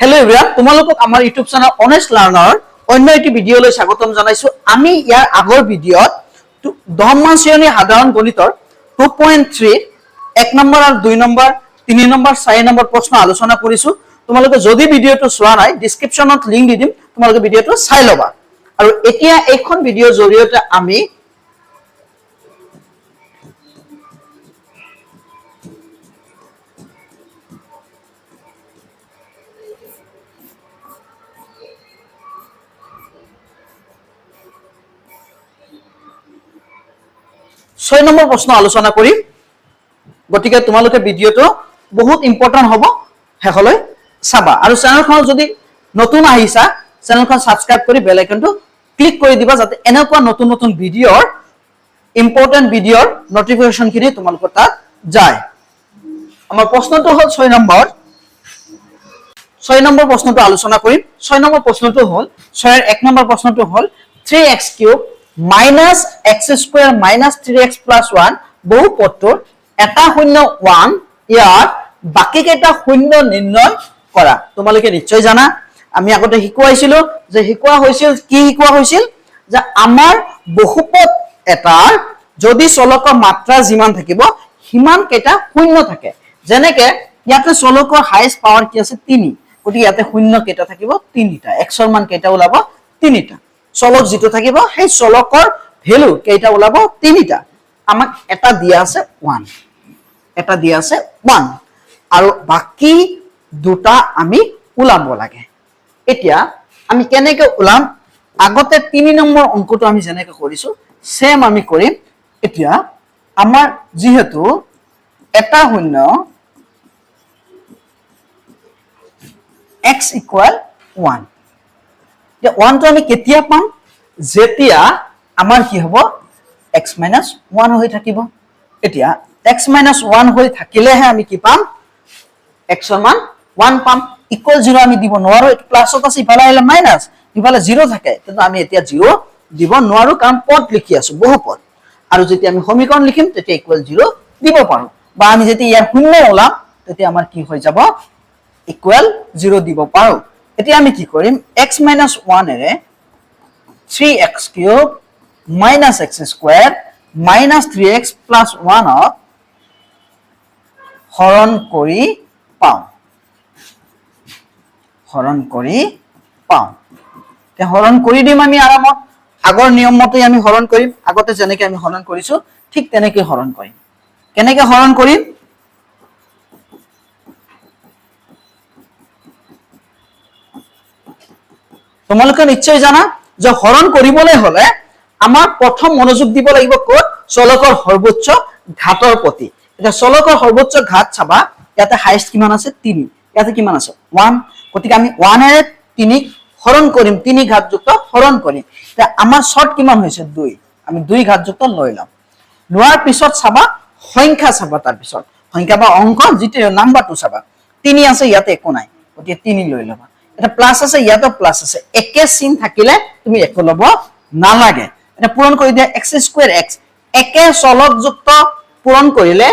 hello everyone তোমালোকক আমাৰ YouTube channel honest learner অন্য এটি ভিডিঅলৈ স্বাগতম জনাইছো আমি ইয়াৰ আগৰ ভিডিঅত 10 মান শ্ৰেণী সাধাৰণ গণিতৰ 2.3 এক নম্বৰ আৰু 2 নম্বৰ 3 নম্বৰ 4 নম্বৰ প্ৰশ্ন আলোচনা কৰিছো তোমালোকে যদি ভিডিঅটো চোৱা নাই ডেসক্ৰিপচনত লিংক দি দিম তোমালোকে ভিডিঅটো চাই লবা আৰু এতিয়া এইখন ভিডিঅৰ জৰিয়তে আমি 6 নম্বৰ প্ৰশ্ন আলোচনা কৰিম গতিকে তোমালোকে ভিডিঅটো বহুত ইম্পৰ্টেন্ট হ'ব হেকলৈ চাবা আৰু চেনেলখন যদি নতুন আহিছা চেনেলখন সাবস্ক্ৰাইব কৰি বেল আইকনটো ক্লিক কৰি দিবা যাতে এনেকুৱা নতুন নতুন ভিডিঅৰ ইম্পৰ্টেন্ট ভিডিঅৰ নটিফিকেশন খিনি তোমালোকৰ তাত যায় আমাৰ প্ৰশ্নটো হ'ল 6 নম্বৰ প্ৰশ্নটো আলোচনা কৰিম 6 নম্বৰ প্ৰশ্নটো হ'ল 6 এৰ 1 নম্বৰ প্ৰশ্নটো হ'ল 3x³ minus x square minus 3x plus 1 বহু পদটোৰ এটা শূন্য 1 ইয়াৰ বাকি কেইটা শূন্য নিৰ্ণয় কৰা তোমালোকে নিশ্চয় জানা আমি আগতে শিকোৱাইছিলো যে শিকোৱা হৈছিল যে আমাৰ বহুপদ এটাৰ যদি চলকৰ মাত্ৰা যিমান থাকিব হিমান কেইটা শূন্য থাকে যেনেকে ইয়াতে চলকৰ হাইয়েস্ট পাৱাৰ কি আছে 3 গতিকে ইয়াতে শূন্য কেইটা থাকিব 3টা x ৰ মান কেইটা ওলাব 3টা চলক যেটো থাকিব সেই চলকৰ ভ্যালু কেইটা ওলাব 3টা আমাক এটা দিয়া আছে 1 আৰু বাকি দুটা আমি ওলাব লাগে এতিয়া আমি কেনেকৈ ওলাম আগতে 3 নম্বৰ অংকটো আমি যেনেকৈ কৰিছো সেম আমি কৰিম এতিয়া আমাৰ যেহেতু এটা শূন্য x equal 1 যে 1 টো আমি কেতিয়া পাম যেতিয়া আমাৰ কি হ'ব x - 1 হৈ থাকিব এতিয়া x - 1 হৈ থাকিলেহে আমি কি পাম x ৰ মান 1 পাম ইকুৱেল 0 আমি দিব নোৱাৰো এটো প্লাসত আছে ইফালে আহিলে মাইনাস ইফালে 0 থাকে কিন্তু আমি এতিয়া 0 দিব নোৱাৰো কাৰণ পদ লিখি আছো বহুপদ আৰু যেতিয়া আমি সমীকৰণ লিখিম তেতিয়া ইকুৱেল 0 দিব পাৰো বা আমি যেতিয়া ইয়াৰ শূন্য ওলাম তেতিয়া আমাৰ কি হৈ যাব ইকুৱেল 0 দিব পাৰো এতিয়া আমি কি কৰিম x - 1 এৰে 3x³ minus x square minus 3x plus 1 হৰণ কৰি পাও তে হৰণ কৰি দিম আমি আৰামত আগৰ নিয়ম মতে আমি হৰণ কৰিম আগতে যেনেকৈ আমি হৰণ কৰিছো ঠিক তেনেকৈ হৰণ কৰিম কেনেকৈ হৰণ কৰিম তোমালোকে নিশ্চয় জানা যে হৰণ কৰিবলৈ হলে আমাৰ প্ৰথম মনোযোগ দিব লাগিব কোত চলকৰ সৰ্বোচ্চ ঘাতৰ প্ৰতি এটা চলকৰ সৰ্বোচ্চ ঘাত চাবা ইয়াতে হাইয়েস্ট কিমান আছে 3 ইয়াতে কিমান আছে 1 গতিকে আমি 1 এৰে 3 হৰণ কৰিম 3 ঘাতযুক্ত হৰণ কৰিম তে আমাৰ শৰ্ট কিমান হৈছে 2 আমি 2 ঘাতযুক্ত লৈ লম লোৱাৰ পিছত চাবা সংখ্যা চাবা তাৰ পিছত সংখ্যা বা অংক যেটো নাম্বাৰটো চাবা 3 আছে ইয়াতে একো নাই গতিকে 3 লৈ লবা এটা প্লাস আছে ইয়াতে প্লাস আছে একে চিন থাকিলে তুমি একো লব নালাগে এটা পূৰণ কৰি দিয়া x² x একে চলক যুক্ত পূৰণ কৰিলে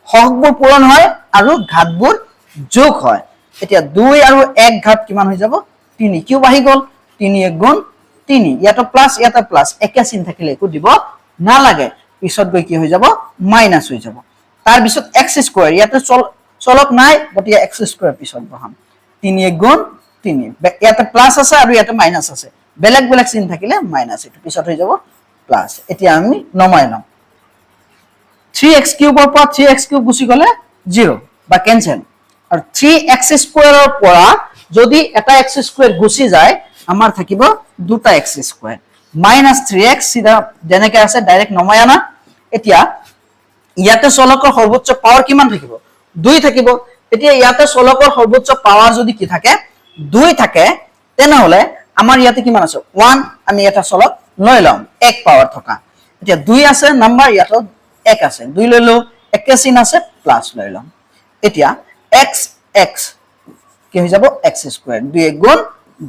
সহগবোৰ পূৰণ হয় আৰু ঘাতবোৰ যোগ হয় এতিয়া 2 আৰু 1 ঘাত কিমান হৈ যাব 3 কিউ বাহি গল 3 1 গুণ 3 ইয়াতে প্লাস একে চিন থাকিলে একো দিব নালাগে পিছত গৈ কি হৈ যাব মাইনাস হৈ যাব তাৰ পিছত x² ইয়াতে চলক নাই গতিকে x² পিছত বহাম 3 1 গুণ 3 ইয়াতে প্লাস আছে আৰু ইয়াতে মাইনাস আছে বেলেগ চিন থাকিলে মাইনাস এটো পিছত হৈ যাব প্লাস এতিয়া আমি নমাই লম 3x³ ৰ পৰা 3x³ গুছি গলে 0 বা কেনসেল আৰু 3x² ৰ পৰা যদি এটা x² গুছি যায় আমাৰ থাকিব দুটা x² -3x সিধা যেনেকৈ আছে ডাইৰেক্ট নমাই আনা এতিয়া ইয়াতে চলকৰ সৰ্বোচ্চ পাৱাৰ কিমান থাকিব 2 থাকিব এতিয়া ইয়াতে চলকৰ সৰ্বোচ্চ পাৱাৰ যদি কি থাকে 2 থাকে তেনেহলে আমাৰ ইয়াতে কিমান আছে 1 আমি এটা চলক লৈ লম 1 পাৱাৰ থকা এতিয়া 2 আছে নাম্বাৰ ইয়াতে 1 আছে 2 লৈ লো একে চিন আছে প্লাস লৈ লম এতিয়া x কি হৈ যাব x² 2 1 গুণ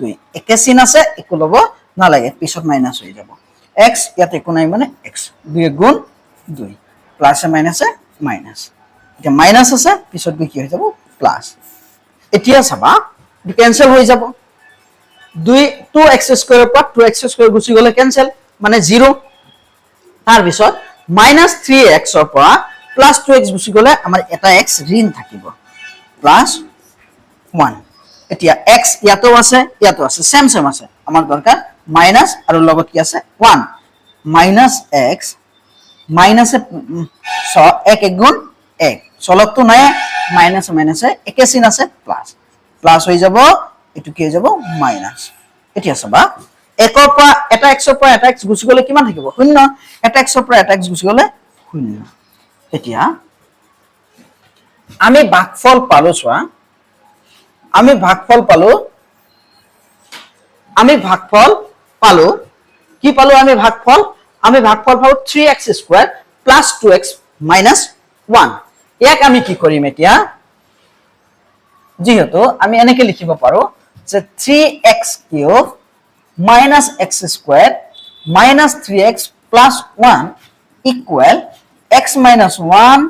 2 একে চিন আছে একো লব নালাগে পিছত মাইনাস হৈ যাব x ইয়াতে একো নাই মানে x 2 1 গুণ 2 প্লাস মাইনাস মাইনাস এতিয়া মাইনাস আছে পিছত গৈ কি হৈ যাব প্লাস এতিয়া চাবা কেনসেল হৈ যাব 2x স্কয়াৰৰ পৰা 2x স্কয়াৰ গুচি গলে কেনসেল মানে 0 তাৰ পিছত -3x ৰ পৰা +2x গুচি গলে আমাৰ এটা x ঋণ থাকিব +1 এতিয়া x ইয়াতো আছে সেম আছে আমাৰ দৰকাৰ মাইনাস আৰু লগত কি আছে 1 -x মাইনাসে 1 গুণ 1 চলকটো নাই মাইনাসে একে চিন আছে প্লাস হৈ যাব এটু কি হৈ যাব মাইনাস এতিয়া চাবা 1 ৰ পৰা এটা x ৰ পৰা এটা x গুচি গলে কিমান থাকিব 0 এটা x ৰ পৰা এটা x গুচি গলে 0 এতিয়া আমি ভাগফল পালো চোৱা আমি ভাগফল পালো কি পালো আমি ভাগফল পালো 3x square plus 2x minus 1 ইয়াক আমি কি কৰিম এতিয়া যেহেতু আমি এনেকে লিখিব পাৰো যে 3x cube minus x squared minus 3x plus 1 equal x minus 1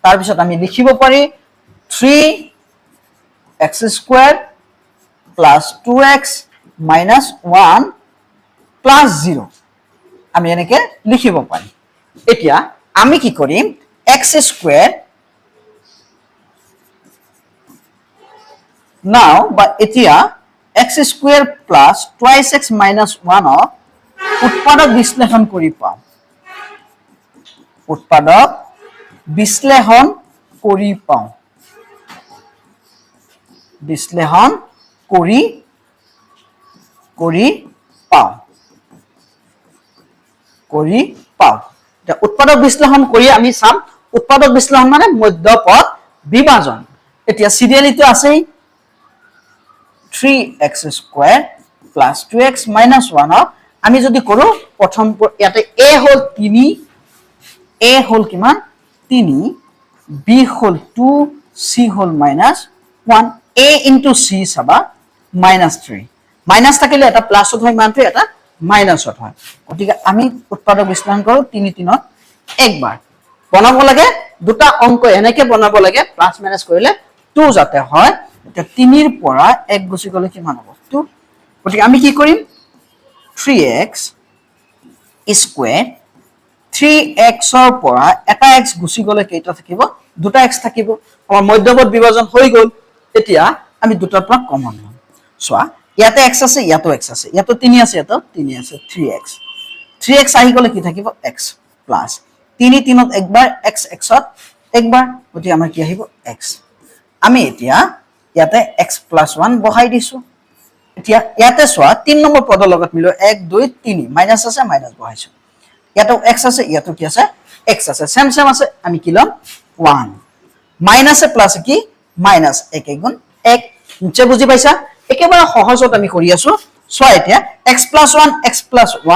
তাৰ পিছত আমি লিখিব পাৰি 3x squared plus 2x minus 1 plus 0 আমি এনেকে লিখিব পাৰি এতিয়া আমি কি কৰিম x squared now বা এতিয়া x square plus twice x minus 1 উৎপাদক বিশ্লেষণ কৰি পাম এটা উৎপাদক বিশ্লেষণ কৰি আমি চাম উৎপাদক বিশ্লেষণ মানে মধ্যপদ বিভাজন এতিয়া সিৰিয়ালিটো আছেই 3x squared plus 2x minus 1 আমি যদি কৰো প্ৰথম ইয়াতে a হল 3 a হল কিমান 3 b hall 2 c hall -1 a into c Saba -3 minus থাকিলে এটা প্লাসত হয় মানটো এটা মাইনাসত হয় গতিকে আমি উৎপাদক বিশ্লেষণ কৰো 3 3ত একবাৰ বনাব লাগে দুটা অংক এনেকে বনাব লাগে প্লাস মাইনাস কৰিলে 2 যাতে হয় এটা 3 এৰ পৰা 1 গুছি গলে কিমান হ'ব 2 গতিকে আমি কি কৰিম 3x স্কয়াৰ 3x ৰ পৰা এটা x গুছি গলে কেইটা থাকিব দুটা x থাকিব আমাৰ মধ্যপদ বিভাজন হৈ গল এতিয়া আমি দুটাৰ পৰা কমন লম সোৱা ইয়াতে x আছে ইয়াতো x আছে ইয়াতো 3 আছে ইয়াতো 3 আছে 3x আহি গলে কি থাকিব x প্লাস 3 3ত একবাৰ x xত একবাৰ গতিকে আমাৰ কি আহিব x আমি এতিয়া ইয়াতে x + 1 বহাই দিছো এতিয়া ইয়াতে সোৱা 3 নম্বৰ পদৰ লগত মিলো 1 2 3 মাইনাস আছে মাইনাস বহাইছো ইয়াতে x আছে ইয়াতে কি আছে x আছে সেম আছে আমি কি লম 1 মাইনাস প্লাস কি মাইনাস 1 গুণ 1 নিচে বুজি পাইছা একেবাৰে সহজত আমি কৰি আছো সোৱা এতিয়া x +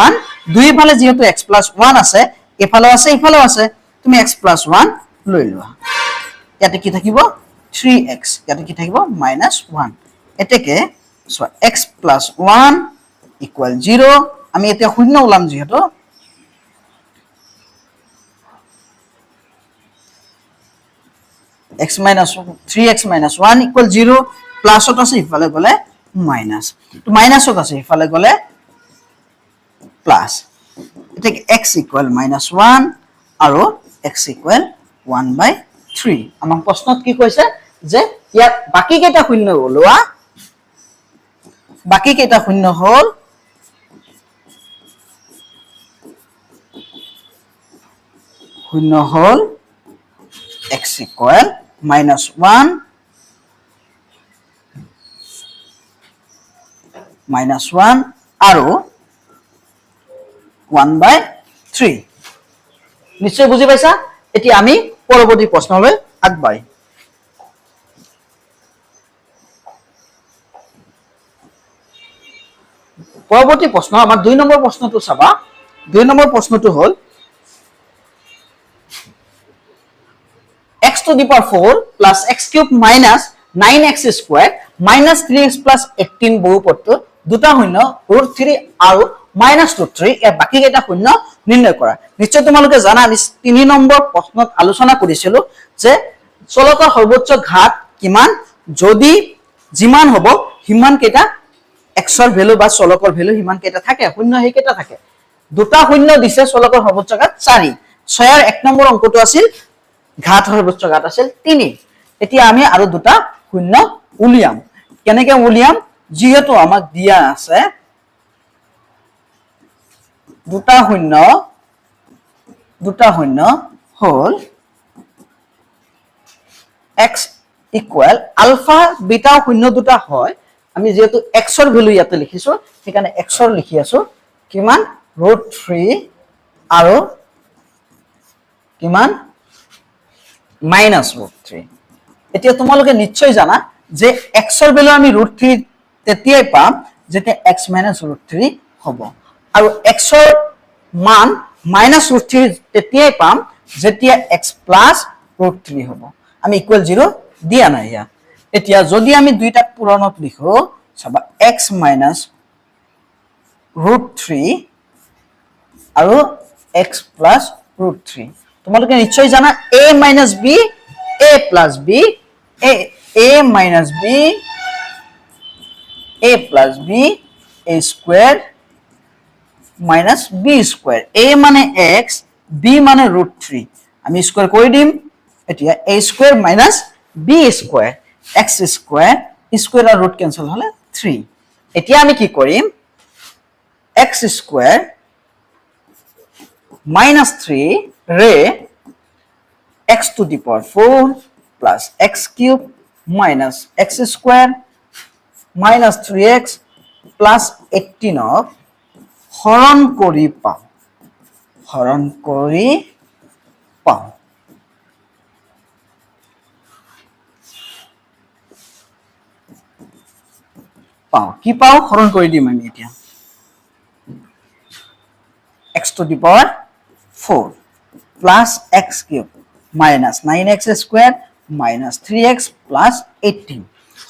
1 দুই ফালে যেহেতু x + 1 আছে এফালে আছে ইফালে আছে তুমি x + 1 লৈ লোৱা ইয়াতে কি থাকিব 3x ইয়াতে কি থাকিব -1 এতেকে সো x + 1 = 0 আমি এতে শূন্য ওলাম যেহেতু x - 3x - 1 = 0 প্লাসত আছে ইফালে গলে মাইনাস তো মাইনাসত আছে ইফালে গলে প্লাস এতেকে x = -1 আৰু x = 1/3 আমাক প্ৰশ্নত কি কৈছে যে ইয়াত বাকি কেইটা শূন্য ওলোৱা বাকি কেইটা শূন্য হল x = -1 আৰু 1/3 নিশ্চয় বুজি পাইছা এতিয়া আমি পৰৱৰ্তী প্ৰশ্নলৈ আগবাঢ়ি পৰৱৰ্তী প্ৰশ্ন আমাৰ 2 নম্বৰ প্ৰশ্নটো চাবা 2 নম্বৰ প্ৰশ্নটো হল x to the power 4 plus x cube minus 9x squared minus 3x plus 18 বহুপদটো দুটা শূন্য √3 আৰু -3 এৰ বাকি কেইটা শূন্য নিৰ্ণয় কৰা নিশ্চয় তোমালোকে জানা আমি 3 নম্বৰ প্ৰশ্নত আলোচনা কৰিছিলো যে চলকৰ সৰ্বোচ্চ ঘাত কিমান যদি যিমান হ'ব সিমান কেইটা এক্সৰ ভ্যালু বা চলকৰ ভ্যালু সিমান কেইটা থাকে শূন্য সেই কেইটা থাকে দুটা শূন্য দিছে চলকৰ সৰ্বোচ্চ ঘাত 4 6ৰ 1 নম্বৰ অংকটো আছিল ঘাত সৰ্বোচ্চ ঘাত আছিল 3 এতিয়া আমি আৰু দুটা শূন্য উলিয়াম কেনেকৈ উলিয়াম যেহেতু আমাক দিয়া আছে দুটা শূন্য হল x ইকুয়াল আলফা বিটা শূন্য দুটা হয় আমি যেহেতু x ৰ ভ্যালু ইয়াতে লিখিছো সেইকাৰণে x ৰ লিখি আছো কিমান √3 আৰু কিমান -√3 এতিয়া তোমালোকে নিশ্চয় জানা যে x ৰ ভ্যালু আমি √3 তেতিয়াই পাম যেতিয়া x -√3 হ'ব আৰু x ৰ মান -√3 তেতিয়াই পাম যেতিয়া x +√3 হ'ব আমি ইকুয়াল 0 দিয়া নাই ইয়া এতিয়া যদি আমি দুইটাক পূৰণত লিখো চাবা x -√3 আৰু x +√3 তোমালোকে নিশ্চয় জানা a - b a + b a - b a + b a squared minus b square a মানে x b মানে √3 আমি স্কয়ার কৰি দিম এতিয়া a square minus b square x square square আৰু ৰুট ক্যান্সেল হলে 3 এতিয়া আমি কি কৰিম x square minus 3 रे x to the power 4 plus x cube minus x square minus 3x plus 18 হরণ কৰি পাও কি পাও হৰণ কৰি দিম আমি এতিয়া x to the power 4 plus x cube minus 9x square minus 3x plus 18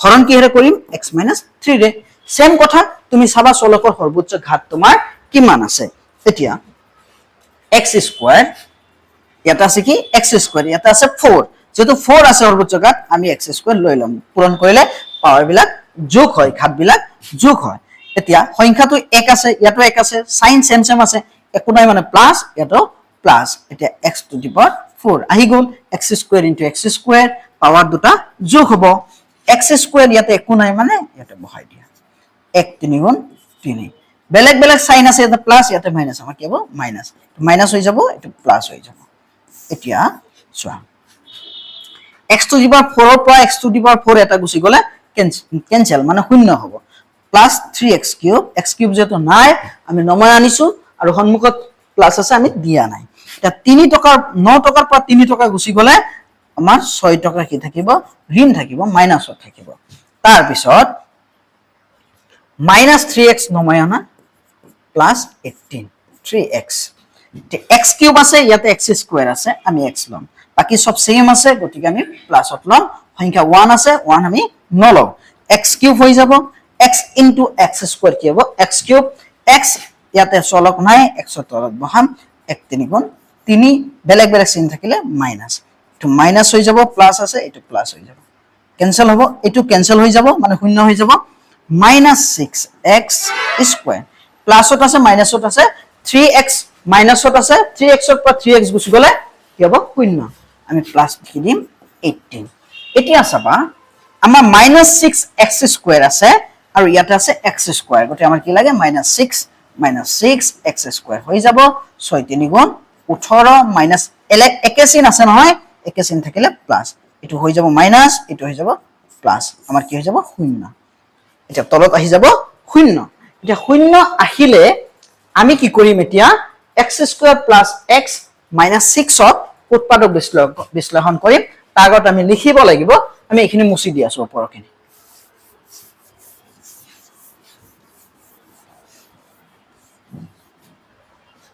হরণ কি হেৰে কৰিম x - 3 ৰে সেম কথা তুমি চাবা চলকৰ সৰ্বোচ্চ ঘাত তোমাৰ কিমান আছে এতিয়া x স্কয়াৰ এটা আছে কি x স্কয়াৰ এটা আছে 4 যেটো 4 আছে সৰ্বোচ্চ ঘাত আমি x স্কয়াৰ লৈ লম পূৰণ কৰিলে পাৱাৰ বিলাক যোগ হয় ঘাত বিলাক যোগ হয় এতিয়া সংখ্যাটো 1 আছে ইয়াতো 1 আছে সাইন সেম আছে একো নাই মানে প্লাস এটো প্লাস এটা x টু দি পাৱাৰ 4 আহি গল x square * x square power দুটা যোগ হ'ব x স্কয়ার ইয়াতে একো নাই মানে ইয়াতে বহাই দিয়া 1 3 গুণ 3 বেলেগ বেলেগ সাইন আছে এটা প্লাস ইয়াতে মাইনাস আমাৰ কি হ'ব মাইনাস মাইনাস হৈ যাব এটো প্লাস হৈ যাব এতিয়া চোৱা x টু দি পাৱাৰ 4 ৰ পৰা x টু দি পাৱাৰ 4 এটা গুছি গলে ক্যান্সেল মানে শূন্য হ'ব plus 3x cube x cube যেটো নাই আমি নময় আনিছো আৰু সন্মুখত প্লাস আছে আমি দিয়া নাই এটা 3 টকা 9 টকাৰ পৰা 3 টকা গুছি গলে আমাৰ 6 টকা কি থাকিব ঋণ থাকিব মাইনাসত থাকিব তাৰ পিছত -3x নময় আনা plus 18 3x x কিউব আছে ইয়াতে x স্কয়ার আছে আমি x লম বাকি সব সেম আছে গতিকে আমি প্লাসত লম সংখ্যা 1 আছে 1 আমি নলম x কিউব হৈ যাব x * x স্কয়ার কি হ'ব x কিউব x ইয়াতে চলক নাই x ৰ তলত বহাম 1 3 গুণ 3 বেলেগ বেলেগ চিন থাকিলে মাইনাস তো মাইনাস হৈ যাব প্লাস আছে এটো প্লাস হৈ যাব ক্যান্সেল হ'ব এটো ক্যান্সেল হৈ যাব মানে শূন্য হৈ যাব -6x স্কয়ার প্লাসত আছে মাইনাসত আছে 3x মাইনাসত আছে 3x ৰ পৰা 3x গুছি গলে কি হ'ব শূন্য আমি প্লাস লিখি দিম 18 এতিয়া চাবা আমাৰ -6x স্কয়াৰ আছে আৰু ইয়াতে আছে x স্কয়াৰ গতে আমাৰ কি লাগে -6 x স্কয়ার হৈ যাব 6 3 গুণ 18 মাইনাস একে চিন আছে নহয় একে চিন থাকিলে প্লাস এটো হৈ যাব মাইনাস এটো হৈ যাব প্লাস আমাৰ কি হৈ যাব শূন্য এটা তলত আহি যাব শূন্য এতিয়া শূন্য আহিলে আমি কি কৰিম এতিয়া x square plus x minus 6 ত উৎপাদক বিশ্লেষণ কৰিম তাৰ আগত আমি লিখিব লাগিব আমি এখিনি মুছি দি আছো ওপৰখিনি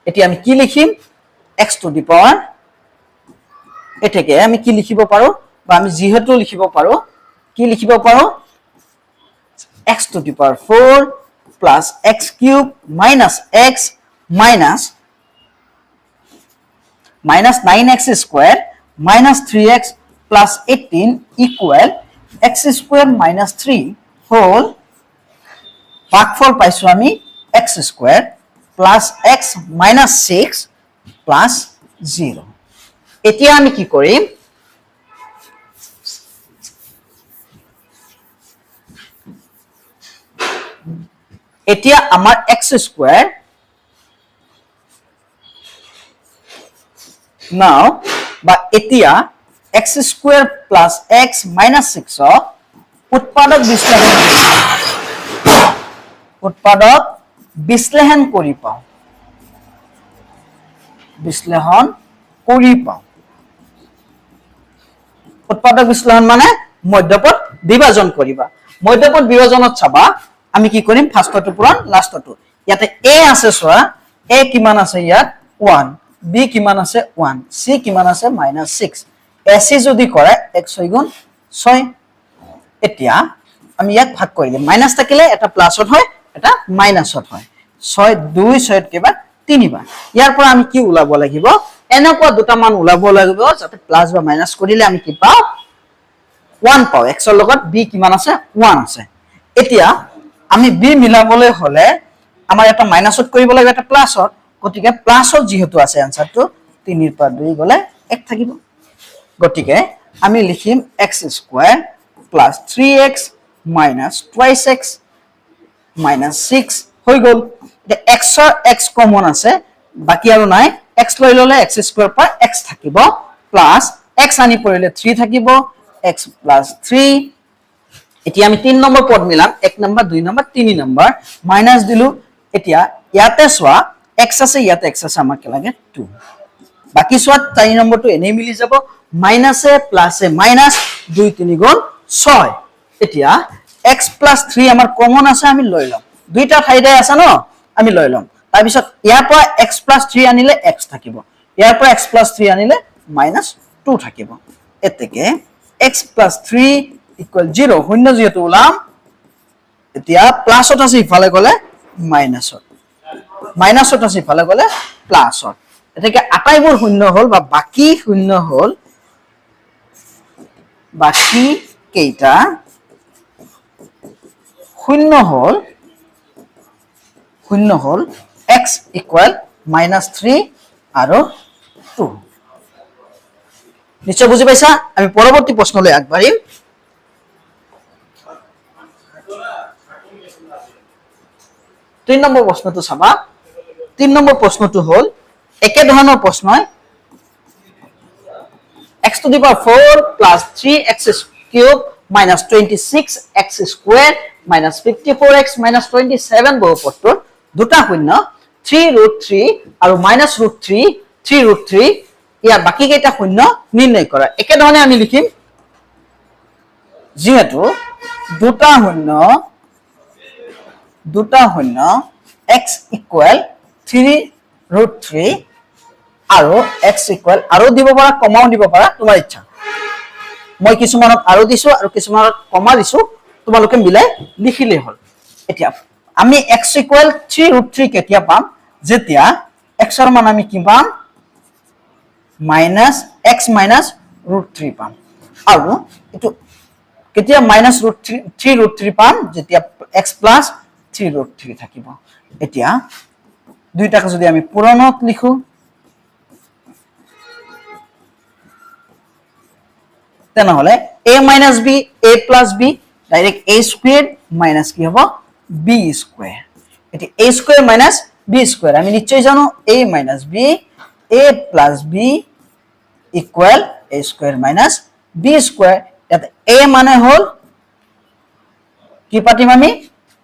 এতিয়া আমি কি লিখিম x টু দি পাৱাৰ এটাকে আমি কি লিখিব পাৰো বা আমি যেহেতু লিখিব পাৰো কি লিখিব পাৰো x to the power 4 plus x cube minus x minus 9x square minus 3x plus 18 equal x square minus 3 whole ভাগফল পাইছো আমি x square plus x minus 6 plus 0 এতিয়া আমি কি কৰিম এতিয়া আমাৰ x স্কয়াৰ now বা এতিয়া x square plus x minus 6 উৎপাদক বিশ্লেষণ কৰি পাও উৎপাদক বিশ্লেষণ মানে মধ্যপদ বিভাজন কৰিবা মধ্যপদ বিভাজনত চাবা আমি কি কৰিম ফাৰ্ষ্টটো পুৰণ লাষ্টটো ইয়াতে a আছে সোৱা a কিমান আছে ইয়াত 1 b কিমান আছে 1 c কিমান আছে -6 ac যদি কৰে x হৈ গুণ 6 এতিয়া আমি ইয়াক ভাগ কৰি দিম মাইনাস থাকিলে এটা প্লাসত হয় এটা মাইনাসত হয় 6 2 6 কেবা 3 বাৰ ইয়াৰ পৰা আমি কি উলাব লাগিব এনেকুৱা দুটা মান উলাব লাগিব যাতে প্লাস বা মাইনাস কৰিলে আমি কি পাও 1 পাও x ৰ লগত b কিমান আছে 1 আছে এতিয়া আমি b মিলাবলৈ হলে আমাৰ এটা মাইনাসত কৰিব লাগিব এটা প্লাসত গটিকে প্লাসত যেহেতু আছে আনসাৰটো 3 ৰ পৰা 2 গলে 1 থাকিব গটিকে আমি লিখিম x square plus 3x minus twice x minus 6 হৈ গল এটা x ৰ x কমন আছে বাকি আৰু নাই x লৈ ললে x স্কয়াৰ পৰা x থাকিব প্লাস x আনি পৰিলে 3 থাকিব x plus 3 এতিয়া আমি 3 নম্বৰ পদ মিলাম 1 নম্বৰ 2 নম্বৰ 3 নম্বৰ মাইনাস দিলু এতিয়া ইয়াতে সোৱা x আছে ইয়াতে x আছে আমাক লাগে 2 বাকি সোৱা 4 নম্বৰটো এনে মিলি যাব মাইনাসে প্লাসে মাইনাস 2 3 গুণ 6 এতিয়া x plus 3 আমাৰ কমন আছে আমি লৈ লম দুইটা ঠাইতে আছে ন আমি লৈ লম তাৰ পিছত ইয়াৰ পৰা x plus 3 আনিলে x থাকিব ইয়াৰ পৰা x plus 3 আনিলে -2 থাকিব এতেকে x plus 3 equal 0 শূন্য যেহেতু ওলাম এতিয়া প্লাসত আছে ইফালে গলে মাইনাসত আছে ইফালে গলে প্লাসত এতেকে আটাইবোৰ শূন্য হল বা বাকি শূন্য হল বাকি কেইটা শূন্য হল x equal -3 আৰু 2 নিশ্চয় বুজি পাইছা আমি পৰৱৰ্তী প্ৰশ্নলৈ আগবাঢ়িম 3 নম্বৰ প্ৰশ্নটো চাবা 3 নম্বৰ প্ৰশ্নটো হল একে ধৰণৰ প্ৰশ্ন x to the power 4 plus 3x cube minus 26x squared minus 54x minus 27 বহুপদটোৰ দুটা শূন্য 3√3 আৰু -√3 ইয়াৰ বাকি কেইটা শূন্য নিৰ্ণয় কৰা একে ধৰণে আমি লিখিম যেহেতু দুটা শূন্য x equal 3√3 আৰু x equal আৰু দিব পাৰা কমাও দিব পাৰা তোমাৰ ইচ্ছা মই কিছুমানত আৰু দিছো আৰু কিছুমানত কমা দিছো তোমালোকে মিলাই লিখিলে হল এতিয়া আমি x equal 3√3 কেতিয়া পাম যেতিয়া x ৰ মান আমি কি পাম -x -√3 পাম আৰু এটো কেতিয়া -3√3 পাম যেতিয়া x plus 3√3 থাকিব এতিয়া দুইটাকে যদি আমি পূৰণত লিখো তেনেহলে a minus b a plus b direct a squared minus কি হ'ব b square এটি a square minus b square আমি নিশ্চয় জানো a minus b a plus b equal a square minus b square ইয়াতে a মানে হল কি পাতিম আমি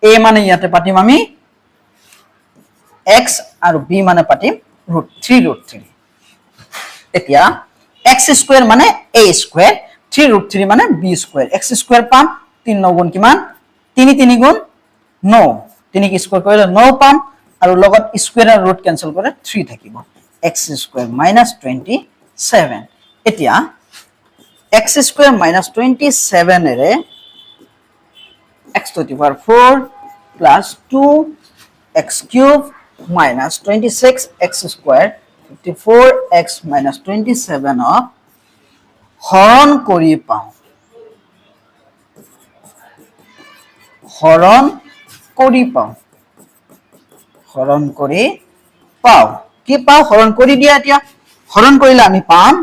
a মানে ইয়াতে পাতিম আমি x আৰু b মানে পাতিম √3 এতিয়া x square মানে a square 3√3 মানে b square x square পাম 3 9 গুণ কিমান 3 3 গুণ 9 3 কি স্কয়ার কৰিলে 9 পাম আৰু লগত স্কয়াৰ আৰু ৰুট ক্যান্সেল কৰে 3 থাকিব x square -27 এতিয়া x square -27 array x to the power 4 plus 2x cube minus 26x square 54x -27 of হৰণ কৰি পাও হৰণ কৰি পাওঁ হৰণ কৰি পাওঁ কি পাওঁ হৰণ কৰি দিয়া এতিয়া হৰণ কৰিলে আমি পাম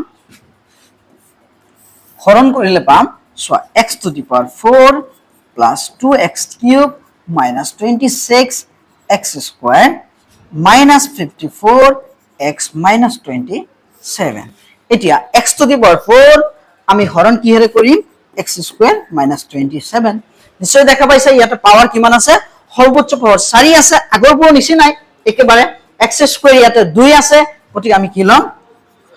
হৰণ কৰিলে পাম so x to the power 4 plus 2x cube minus 26x square minus 54x minus 27 এতিয়া x to the power 4 আমি হৰণ কিহেৰে কৰিম x square minus 27 নিশ্চয় দেখা পাইছে ইয়াতে পাৱাৰ কিমান আছে সৰ্বোচ্চ পাৱাৰ 4 আছে আগৰবোৰ নিচিনাই একেবাৰে x square ইয়াতে 2 আছে গতিকে আমি কি লম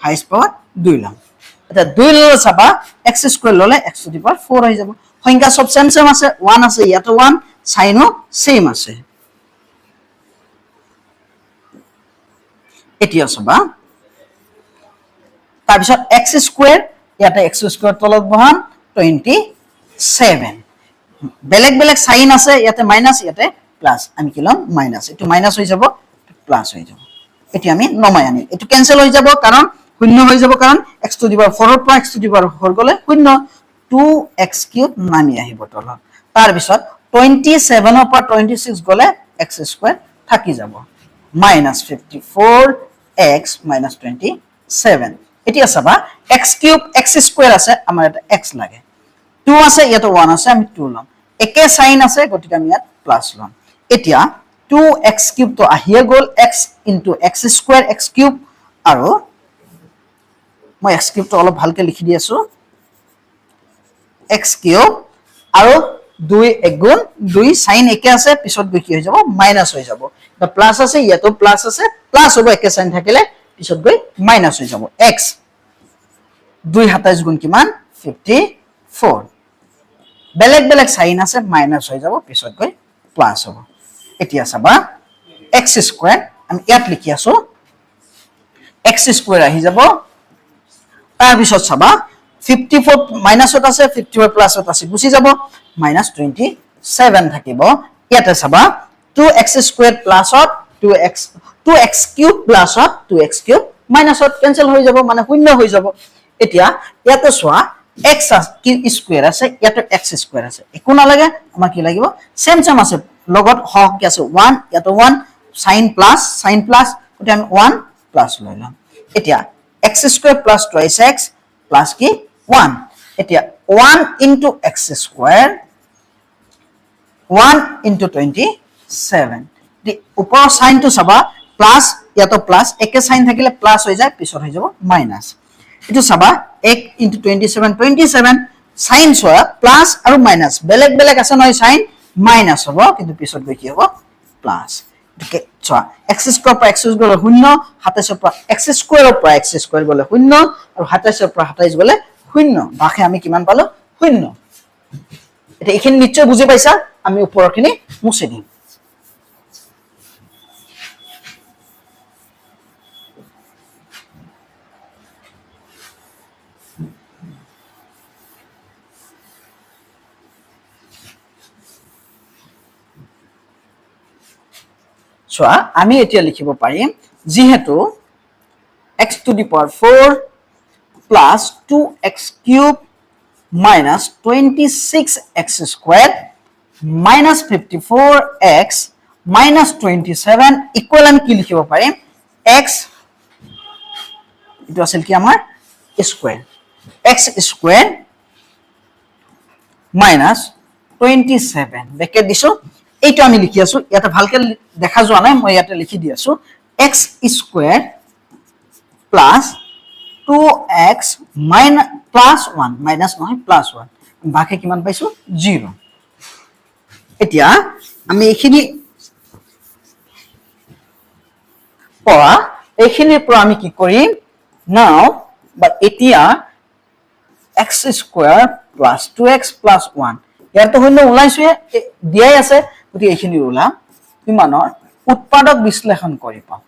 হাইয়েস্ট পাৱাৰ 2 লম এটা 2 ললে চাবা x square ললে x to the power 4 হৈ যাব সংখ্যা সব সেম সেম আছে 1 আছে ইয়াতে 1 সাইনও সেম আছে এতিয়া চাবা তাৰ পিছত x square ইয়াতে x square তলত বহাম 27 বেলেগ বেলেগ সাইন আছে ইয়াতে মাইনাস ইয়াতে প্লাস আমি কি লম মাইনাস এটো মাইনাস হৈ যাব প্লাস হৈ যাব এটি আমি নমাই আনি এটো ক্যান্সেল হৈ যাব কারণ শূন্য হৈ যাব কারণ x to the power 4 ৰ পৰা x to the power 4 গলে শূন্য 2x cube নামি আহিব তলত তাৰ পিছত 27 ৰ পৰা 26 গলে x square থাকি যাব minus 54x minus 27 এতিয়া চাবা x cube x square আছে আমাৰ এটা x লাগে 2 আছে ইয়াতে 1 আছে আমি 2 লম একে সাইন আছে গতিকে আমি ইয়াত প্লাস লম এতিয়া 2x cube তো আহিয়ে গল x into x square x cube আৰু মই x cube তো অলপ ভালকে লিখি দি আছো x cube আৰু 2 গুণ 2 সাইন একে আছে পিছত গৈ কি হৈ যাব মাইনাস হৈ যাব তো প্লাস আছে ইয়াতো প্লাস আছে প্লাস হ'ব একে সাইন থাকিলে পিছত গৈ মাইনাস হৈ যাব x 2 27 গুণ কিমান 54 বেলেগ বেলেগ সাইন আছে মাইনাস হৈ যাব পিছত গৈ প্লাস হ'ব এতিয়া চাবা x square আমি ইয়াত লিখি আছো x square আহি যাব তাৰ পিছত চাবা 54 মাইনাসত আছে 54 প্লাসত আছে গুছি যাব minus 27 থাকিব ইয়াতে চাবা 2x square প্লাসত 2x cube প্লাসত 2x cube মাইনাসত ক্যান্সেল হৈ যাব মানে শূন্য হৈ যাব এতিয়া ইয়াতে চোৱা x square আছে ইয়াতে x square আছে একো না লাগে আমাৰ কি লাগিব সেম সেম আছে লগত হক কি আছে 1 ইয়াতে 1 sin plus ওটা আমি 1 প্লাস লইলাম এতিয়া x square plus 2x plus কি 1 এতিয়া 1 into x square 1 into 27 দি উপৰ সাইন তো চাবা প্লাস ইয়াতো প্লাস একে সাইন থাকিলে প্লাস হৈ যায় পিছত হৈ যাব মাইনাস এটো চাবা 1 into 27 সাইন সোয়া প্লাস আৰু মাইনাস বেলেগ বেলেগ আছে নহয় সাইন মাইনাস হ'ব কিন্তু পিছত গৈ কি হ'ব প্লাস একে চোৱা x square পৰা x গলে 0 27 পৰা x square পৰা x square গলে 0 আৰু 27 পৰা 27 গলে 0 বাকি আমি কিমান পালো 0 এটা এখিনি নিশ্চয় বুজি পাইছা আমি উপৰখিনি মুছে দিম চোৱা আমি এতিয়া লিখিব পাৰিম যেহেতু x to the power 4 plus 2x cube minus 26x square minus 54x minus 27 equal আমি কি লিখিব পাৰিম x এটো আছিল কি আমাৰ square x square minus 27 bracket দিছো এইটো আমি লিখি আছো ইয়াতে ভালকে দেখা যোৱা নাই মই ইয়াতে লিখি দি আছো x square plus 2x minus plus 1 minus নহয় plus 1 বাকি কিমান পাইছো 0 এতিয়া আমি এইখিনি পৰা এইখিনিৰ পৰা আমি কি কৰিম নাও বা এতিয়া x square plus 2x plus 1 ইয়াতো হইল ওলাইছে দিয়াই আছে গতি এইখিনি ওলা কিমানৰ উৎপাদক বিশ্লেষণ কৰি পাও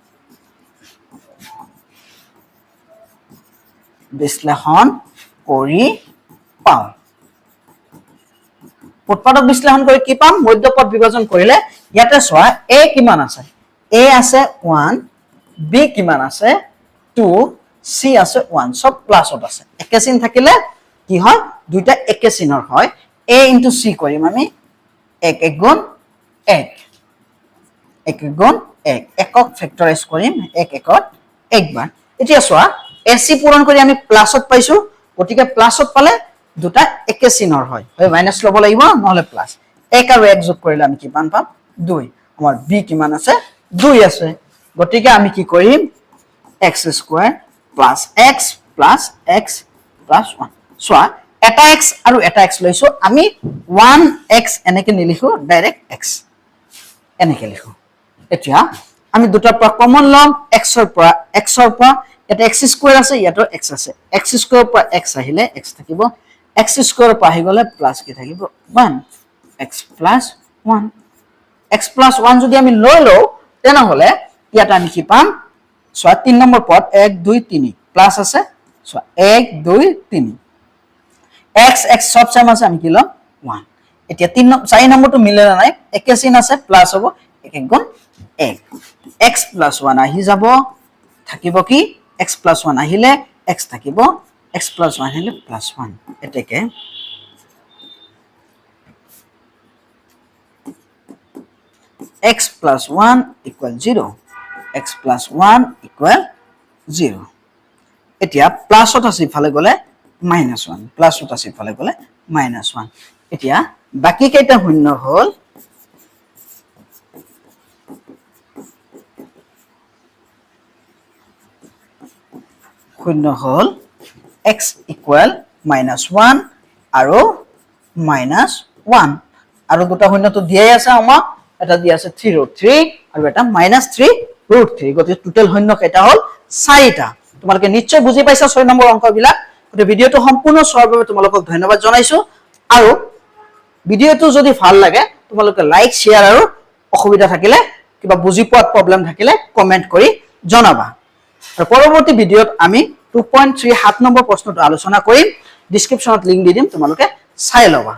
উৎপাদক বিশ্লেষণ কৰি কি পাম মধ্যপদ বিভাজন কৰিলে ইয়াতে সোয়া a কিমান আছে a আছে 1 b কিমান আছে 2 c আছে 1 সব প্লাসত আছে একে চিন থাকিলে কি হয় দুইটা একে চিনৰ হয় a into c কৰিম আমি 1 1 গুণ 1 1 1 গুণ 1 একক ফেক্টৰাইজ কৰিম 1 একত 1 বাৰ এতিয়া চোৱা এসি পূৰণ কৰি আমি প্লাসত পাইছো গতিকে প্লাসত পালে দুটা একে চিনৰ হয় মাইনাস লব লাগিব নহলে প্লাস 1 আৰু 1 যোগ কৰিলে আমি কিমান পাম 2 আমাৰ b কিমান আছে 2 আছে গতিকে আমি কি কৰিম x square plus x plus x plus 1 সোয়া এটা x আৰু এটা x লৈছো আমি 1x এনেকে নিলিখো ডাইৰেক্ট x এনেকে লিখো এতিয়া আমি দুটা পৰা কমন লম x ৰ পৰা এটা x স্কয়াৰ আছে ইয়াতো x আছে x স্কয়াৰ পৰা x আহিলে x থাকিব x স্কয়াৰ পৰা আহি গলে প্লাস কি থাকিব 1 x প্লাস 1 x plus 1 যদি আমি লৈ লও তেনে হলে ইয়াত আমি কি পাম সোয়া 3 নম্বৰ পদ 1 2 3 প্লাস আছে সোয়া 1 2 3 x x সব সেম আছে আমি কি লম 1 এতিয়া 4 নম্বৰটো মিলে নাই একে চিন আছে প্লাস হ'ব 1 গুণ 1 x plus 1 আহি যাব থাকিব কি x plus 1 আহিলে x থাকিব x plus 1 আহিলে plus 1 এটাকে x plus 1 equal 0 x plus 1 equal 0 এতিয়া প্লাসত আছে ইফালে গলে -1 প্লাসত আছে ইফালে গলে -1 এতিয়া বাকি কেইটা শূন্য হল x equal -1 আৰু -1 আৰু দুটা শূন্য তো দিয়াই আছে আমাক এটা দিয়া আছে 3√3 আৰু এটা -3√3 গতি টোটাল শূন্য কেইটা হল 4টা তোমালোকে নিশ্চয় বুজি পাইছা 6 নম্বৰ অংক বিলাক গতি ভিডিওটো সম্পূৰ্ণ চোৱাৰ বাবে তোমালোকক ধন্যবাদ জনাইছো আৰু ভিডিওটো যদি ভাল লাগে তোমালোকে লাইক শেয়াৰ আৰু অসুবিধা থাকিলে কিবা বুজি পোৱাত প্ৰবলেম থাকিলে কমেন্ট কৰি জনাবা আৰু পৰৱৰ্তী ভিডিওত আমি 2.3 7 নম্বৰ প্ৰশ্নটো আলোচনা কৰিম ডেসক্ৰিপচনত লিংক দি দিম তোমালোকে চাই লবা